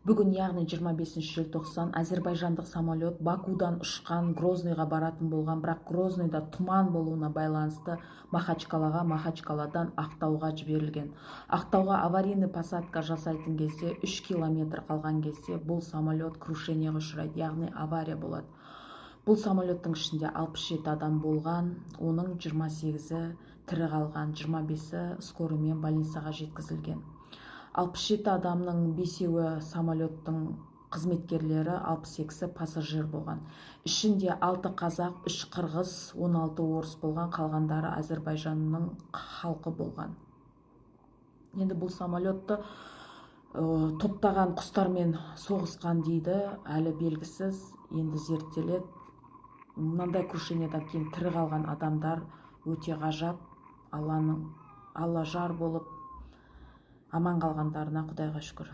Бүгін, яғни 25 желтоқсан, әзербайжандық самолет Бакудан ұшқан Грозныйға баратын болған, бірақ Грознойда тұман болуына байланысты Махачкалаға, Махачкаладан Ақтауға жіберілген. Ақтауға аварийный посадка жасайтын кезде 3 километр қалған кезде бұл самолет крушенияға ұшырайды, яғни авария болады. Бұл самолеттің ішінде 67 адам болған, оның 28-і тірі қалған, 25-і скорыймен больницаға жеткізілген. 67 адамның 5-еуі самолеттің қызметкерлері, 62-сі пассажир болған. Ішінде 6 қазақ, 3 қырғыз, 16 орыс болған, қалғандары Әзербайжанның халқы болған. Енді бұл самолетті топтаған құстармен соғысқан дейді, әлі белгісіз, енді зерттеледі. Мынандай крушениядан кейін тірі қалған адамдар өте ғажап, Алла жар болып аман қалғандарына Құдайға шүкір.